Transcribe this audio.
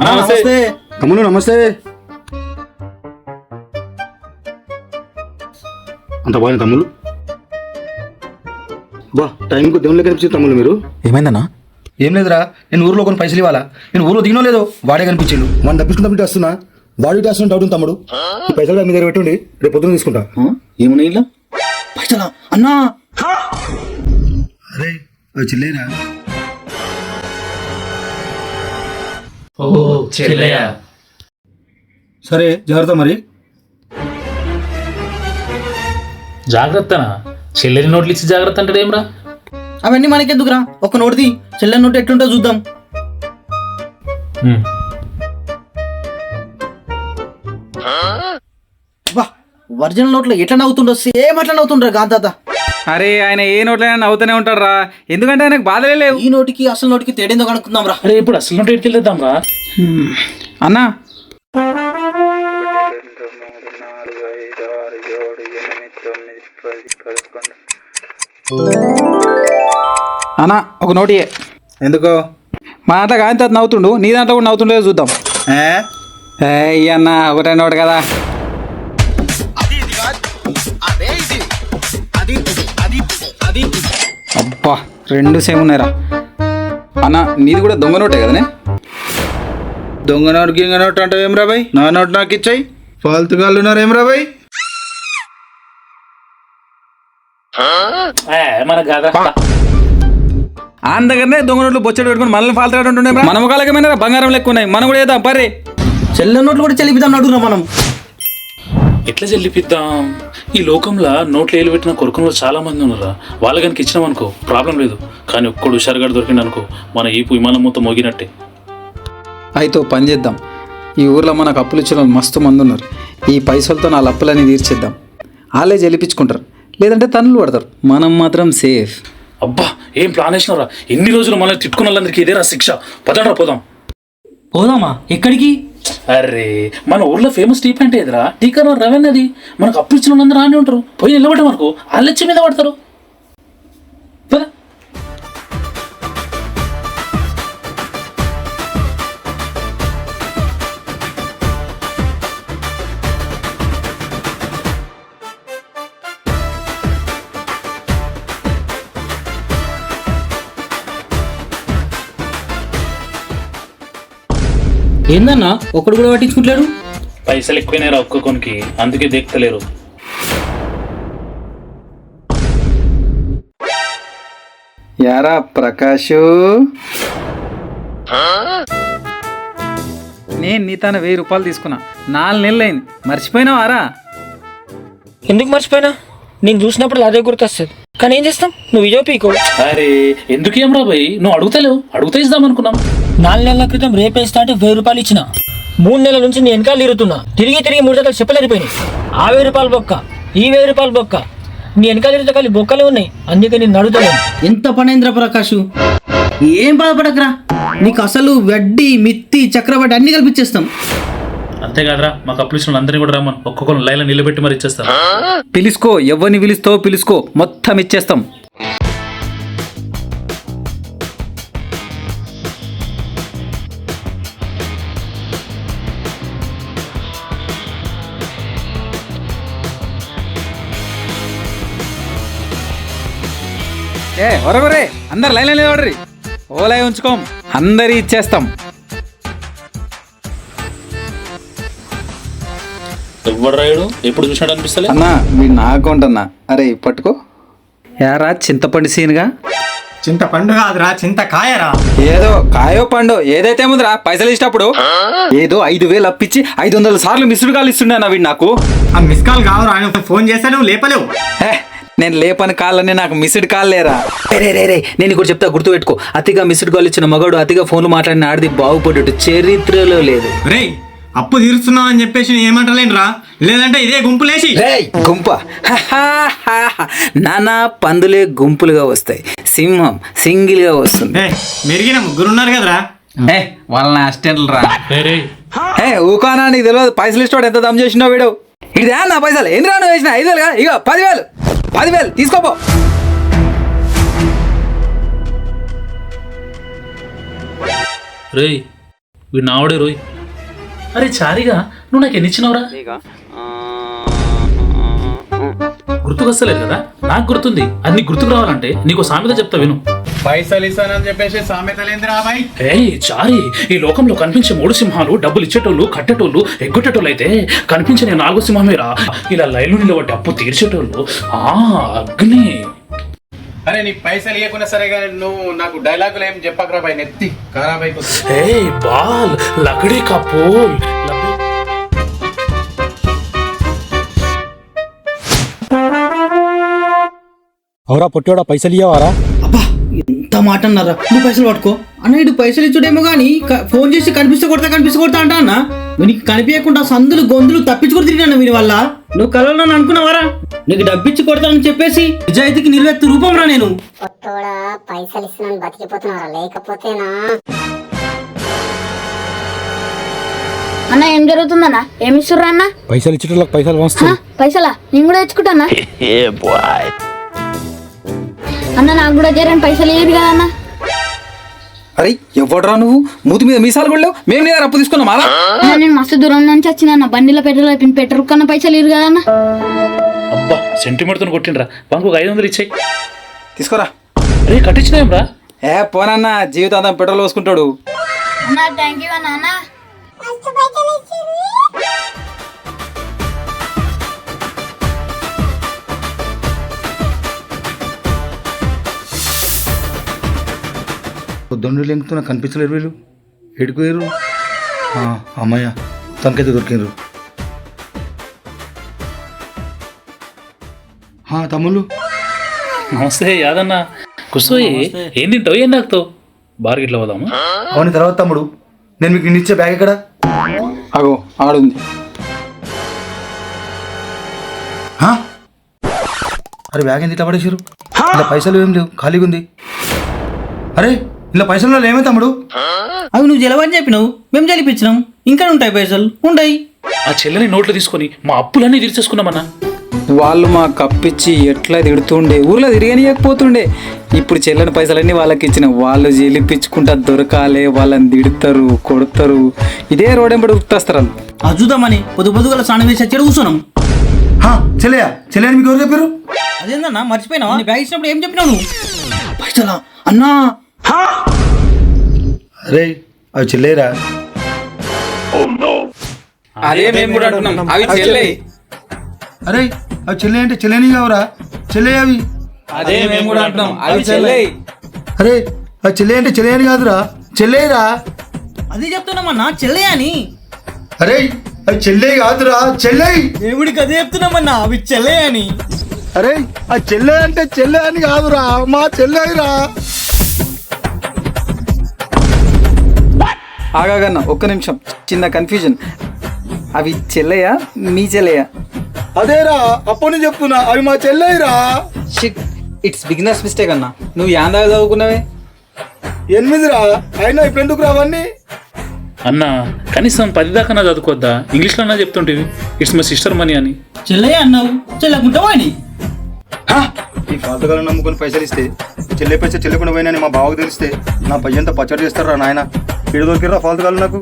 నమస్తే తమ్ముడు నమస్తే. అంత బాగుంది తమ్ముడు. బా టైంకు దేవుని కనిపించింది తమ్ముడు మీరు. ఏమైందన్నా? ఏం లేదురా, నేను ఊర్లో కొన్ని పైసలు ఇవ్వాలా. నేను ఊర్లో దిగినో లేదో వాడే కనిపించిండు. మనం తప్పించుకుంటే వస్తున్నా, వాడి వస్తున్నా డౌట్ ఉంది తమ్ముడు. ఈ పైసలు మీ దగ్గర పెట్టండి, రేపు పొద్దున తీసుకుంటా. ఏమున్నాయి ఇలా? పైసలా అన్నా? అరే అది చిల్లేరా? ఓ చెల్లయ్య, సరే జాగ్రత్త మరి. జాగ్రత్తనా? చెల్లెని నోట్లు ఇచ్చి జాగ్రత్త అంటే ఏమ్రా? అవన్నీ మనకెందుకురా, ఒక నోటిది చెల్లెని నోటు ఎట్లుంటో చూద్దాం. వా, ఒరిజినల్ నోట్లో ఎట్లా నవ్వుతుండో సేమ్ అట్లా నవ్వుతుండ్రా గాంతాత. అరే ఆయన ఏ నోట్లైనా నవ్వుతూనే ఉంటాడు రా, ఎందుకంటే ఆయనకు బాధలే లేవు. ఈ నోటికి అసలు నోటికి తేడేందో కనుక్కుందాం రా. అరే ఇప్పుడు అసలు నోట్ ఎట్టుకెళ్దాం రా. అన్నా అన్నా ఒక నోటియే. ఎందుకో? మా దాంట్లో కాంత నవ్వుతుండు, నీ దాంట్లో కూడా నవ్వుతుండేదో చూద్దాం. అన్న ఒకటే నోటు కదా. అబ్బా రెండు సేమ్ ఉన్నాయిరా. అన్న నీది కూడా దొంగ నోటే కదనే? దొంగ నోటు గింగ నోటు అంటే ఏం రా బాయ్? నా నోటు నాకు ఇచ్చాయి. ఫాల్తుగాళ్ళు ఉన్నారు ఏం రా బాయ్? మన కాదా ఆయన దగ్గరనే దొంగ నోట్లు బొచ్చడి పెట్టుకుని మనల్ని ఫాల్తు ఉంటుండే. మన ముఖాలకేమైనా బంగారం లెక్క ఉన్నాయి, మనం కూడా చేద్దాం పర్రే. చెల్లె నోట్లు కూడా చెల్లిపిద్దాం అడుగురా మనం. ఎట్లా చెల్లిపిద్దాం? ఈ లోకంలో నోట్లు ఏలు పెట్టిన కొడుకులు చాలా మంది ఉన్నారా. వాళ్ళ కనుక ఇచ్చినాం అనుకో ప్రాబ్లం లేదు, కానీ ఒక్కడు హుషారుగాడు దొరికింది అనుకో మన ఈపు విమానం మొత్తం మోగినట్టే. అయితే పని చేద్దాం, ఈ ఊర్లో మనకు అప్పులు ఇచ్చిన వాళ్ళు మస్తు మంది ఉన్నారు. ఈ పైసలతో నా అప్పులని తీర్చేద్దాం. వాళ్ళే చెల్లిపించుకుంటారు, లేదంటే తన్నులు పడతారు, మనం మాత్రం సేఫ్. అబ్బా ఏం ప్లాన్ వేసినారా? ఎన్ని రోజులు మనల్ని తిట్టుకున్న వాళ్ళందరికీ ఇదేరా శిక్ష. పదండ్రా పోదాం. పోదామా? ఎక్కడికి? అరే మన ఊర్లో ఫేమస్ టీ పాయింట్ ఏదిరా, టీ కార్నర్ రవెన్నది. మనకు అప్పు ఇచ్చిన వాళ్ళందరూ ఆనే ఉంటారు. పోయి నిలబడ్డా మనకు వాళ్ళు వచ్చి మీద పడతారు. పద. ఏందన్నా ఒక్కడు కూడా పట్టించుకుంటలేడు? పైసలు ఎక్కువైనారా ఒక్కొక్కనికి, అందుకే దేక్తలేరు. యారా ప్రకాష్, నేను నీ తన 1000 రూపాయలు తీసుకున్నా, 4 నెలలు అయింది, మర్చిపోయినావారా? ఎందుకు మర్చిపోయినా? నేను చూసినప్పుడు అదే గుర్తొస్తుంది, కానీ ఏం చేస్తాం, నువ్వు ఇజో పీకో. అరే ఎందుకు ఏం రా భయ్, నువ్వు అడుగుతలేవు, అడుగుతా ఇద్దాం అనుకున్నాం. 4 నెలల క్రితం రేపేస్తా అంటే 1000 రూపాయలు ఇచ్చిన. 3 నెలల నుంచి నేను వెనకాల తిరుగుతున్నా, తిరిగి 3 జతలు చెప్పలేరిపోయినాయి. ఆ 1000 రూపాయలు బొక్క, ఈ 1000 రూపాయలు బొక్క, నీ వెనకాల తిరిగితే ఖాళీ బొక్కలే ఉన్నాయి, అందుకే నేను అడుగుతలేను. ఎంత పనేంద్ర ప్రకాష్, ఏం బాధపడకరా, నీకు అసలు వడ్డీ మిత్తి చక్రవడ్డీ అన్ని కల్పించేస్తాం. అంతేకాదరా మాకు అప్పులు ఇచ్చిన అందరినీ కూడా రమ్మని ఒక్కొక్కరు లైన్లో నిలబెట్టి మరి ఇచ్చేస్తాం. పిలుసుకో, ఎవరిని పిలుస్తావో పిలుసుకో, మొత్తం ఇచ్చేస్తాం. ఒరగొరే అందరు లైన్ నిలబడ్రి, ఓలై ఉంచుకోం, అందరి ఇచ్చేస్తాం. ఎవరు రాయుడు ఎప్పుడు చూసినాడు అనిపిస్తలే. అన్నా వీడు నా అకౌంట్ అన్నా. అరే పట్టుకో. యారా చింతపండు సీన్గా? చింతపండు కాదురా, చింతకాయరా. ఏదో కాయో పండు ఏదైతే ముందురా, పైసలు ఇచ్చినప్పుడు ఏదో 5000 అప్పించి 500 సార్లు మిస్డ్ కాల్ ఇస్తుండే అన్న వీడు నాకు. ఆ మిస్ కాల్ కావరా, ఆయన ఫోన్ చేస్తే నువ్వు లేపలేవు. నేను లేపని కాళ్ళని నాకు మిస్డ్ కాల్ లేరా. రే నేను ఇక్కడ చెప్తా, గుర్తుపెట్టుకో, అతిగా మిస్డ్ కాల్ ఇచ్చిన మగాడు అతిగా ఫోన్లు మాట్లాడిన ఆడిది బాగుపడ్డట్టు చరిత్రలో లేదు. రే అప్పు తీరుస్తున్నావు అని చెప్పేసి ఏమంటలేనురా, లేదంటే ఇదే గుంపులేసి. గుంప నానా పందులే గుంపులుగా వస్తాయి, సింహం సింగిల్ గా వస్తుంది. మెరిగిన ముగ్గురున్నారు కదరా. వాళ్ళని అసిస్టెంట్లు రా. రే ఊకానా నీకు తెలియదు, పైసలు ఇష్టం ఎంత దమ్ చేసినావు వీడు. ఇది నా పైసలు ఎన్ని రాను వేసిన 5,000 ఇక 10,000 తీసుకోపో. రేయ్ వీడు నావడే రోయ్. అరే చారిగా నువ్వు నాకు ఎన్ని ఇచ్చినావురా? గుర్తుకొస్తలేదు కదా? నాకు గుర్తుంది. అది నీకు గుర్తుకు రావాలంటే నీకు సామెత చెప్తా విను. పైసలు ఇస్తానని చెప్పేసి సామెతలేందిరా బాయ్? ఏయ్ చారి, ఈ లోకంలో కనిపించే 3 సింహాలు డబ్బులు ఇచ్చేటోళ్ళు, కట్టేటోళ్ళు, ఎగ్గొట్టేటోళ్ళు అయితే కనిపించే 4వ సింహమేరా ఇలా లైన్లో నిలబట్టి అప్పు తీర్చేటోళ్ళు. అగ్ని. అరే నీ పైసలు ఇవ్వకున్నా సరే కానీ నువ్వు నాకు డైలాగులు ఏం చెప్పకరా బాయ్, నెత్తి ఖరాబ్ అయిపోతుంది. ఏయ్ బాల్ లకడీ కా పోల్. అవరా పొట్టోడా పైసలు ఇయ్యవారా? అబ్బా ఎంత మాట అన్నారా? నువ్వు పైసలు పట్టుకో అన్న. ఇటు పైసలు ఇచ్చుడేమో కానీ ఫోన్ చేసి కనిపిస్తే కొడతా అంటా అన్న. నీకు కనిపించకుండా సందులు గొంతులు తప్పించుకొని తిరిగినా వీని వల్ల. నువ్వు కలవని అనుకున్నావారా? నీకు డబ్బిచ్చి కొడతానని చెప్పేసి నిజాయితీకి నిర్వెత్తు రూపం రా నేను. కొత్తోడా పైసలు ఇస్తున్నాను బతికిపోతున్నారా? లేకపోతేనా అన్న ఏం జరుగుతుందన్నా? ఏమి ఇస్తుర్రా అన్న? పైసలు ఇచ్చేటోళ్ళకి పైసలు వస్తుంది. పైసలా? నేను కూడా తెచ్చుకుంటానా? అన్న నాకు కూడా జరని పైసలు ఇయ్యరు కదా అన్న. అరే ఎవడరా నువ్వు? మూతి మీద మీసాలు కొడలేవు. మేము నీ దగ్గర అప్పు తీసుకున్నాం అలా? అన్న, నేను మస్తు దూరం నుంచి వచ్చిన బండిలో పెట్రోల్ అయిపోయింది. పెట్రోల్ కన్నా పైసలు ఇయ్యరు కదా అన్న. అబ్బా సెంటిమెంట్తో కొట్టిండ్రా. banకు 500 ఇచ్చాయి. తీసుకోరా. అరే కట్టించినాం రా. పోనన్నా, జీవితాంతం పెట్రోల్ పోసుకుంటాడు. అన్న థ్యాంక్ యూ అన్న. పొద్దున్న లెంకుతున్నా కనిపించలేరు వీళ్ళు. ఎడుకోయారు అమ్మయ్య తనకైతే దొరికినారు. తమ్ముళ్ళు నమస్తే యాదన్న. కూర్చోయి. ఏం తింటావు, ఏం తాగుతావు? బార్ గిట్లా పోదామా? అవును తర్వాత తమ్ముడు, నేను మీకు ఇచ్చే బ్యాగ్ ఎక్కడ? అగో ఆడుంది. అరే బ్యాగ్ ఎంత ఇట్లా పడేసారు? ఇలా పైసలు ఏం లేవు, ఖాళీగా ఉంది. అరే ఇలా పైసలు ఏమే తమ్ముడు? అవి నువ్వు జలవని చెప్పినావు, మేము జలిపించినాం. ఇంకా ఉంటాయి పైసలు ఉండయి. ఆ చెల్లని నోట్లు తీసుకొని మా అప్పులన్నీ తీర్చేసుకున్నామన్నా. వాళ్ళు మా కప్పిచ్చి ఎట్లా తిడుతుండే, ఊర్లో తిరగనియకపోతుండే. ఇప్పుడు చెల్లని పైసలన్నీ వాళ్ళకి ఇచ్చిన. వాళ్ళు జలిపించుకుంటా దొరకాలే, వాళ్ళని తిడతారు, కొడతారు. ఇదే రోడెంబడి ఉట్టేస్తారు వాళ్ళు. అజుదామని పొద్దుగల స్నానం వేసి వచ్చాడు కూర్చున్నాం. చెల్లెని మీకు ఎవరు చెప్పారు? అదేందన్నా మర్చిపోయినావా? నీ బ్యాగ్ ఇచ్చినప్పుడు ఏం చెప్పినావు నువ్వు? పైసలా అన్నా? అరే అవి చెల్లేరా? అదే మేము కూడా అంటున్నాం, అవి చెల్లె. అరే అవి చెల్లె అంటే చెల్లెని కావరా? చెల్లె అవి. అదే మేము కూడా అంటున్నాం, అవి చెల్లె. అరే అవి చెల్లె అంటే చెల్లె అని కాదురా, చెల్లేరా. అదే చెప్తున్నామన్నా, చెల్లె అని. అరే అవి చెల్లె కాదురా, చెల్లె. దేవుడికి అదే చెప్తున్నామన్నా, అవి చెల్లె అని. అరే ఆ చెల్లె అంటే చెల్లె అని కాదురా, మా చెల్లెరా. ఆగాగన్న ఒక్క నిమిషం, చిన్న కన్ఫ్యూజన్. అవి చెల్లెయా మీ చెల్లెయా? అదేరా అప్పుడు నేను చెప్తున్నా, అవి మా చెల్లెరా. షిట్, ఇట్స్ బిగినర్స్ మిస్టేక్ అన్న. నువ్వు యాందాగా చదువుకున్నావే? 8రా, అయినా ఇప్పుడు ఎందుకు రావన్నీ? అన్న కనీసం 10 దాకా చదువుకోద్దా? ఇంగ్లీష్లో అన్నా చెప్తుంటివి ఇట్స్ మై సిస్టర్ మనీ అని. చెల్లె అన్నావు, చెల్లకుంటావా అని. ఈ ఫాల్తుగాలను నమ్ముకొని పైసలు ఇస్తే చెల్లె పైసలు చెల్లకుండా పోయినా మా బావకు తెలిస్తే నా పయ్యంతా పచ్చడి చేస్తారా నాయన. ఇడు దొరికిరా ఫాల్తుగాలు నాకు.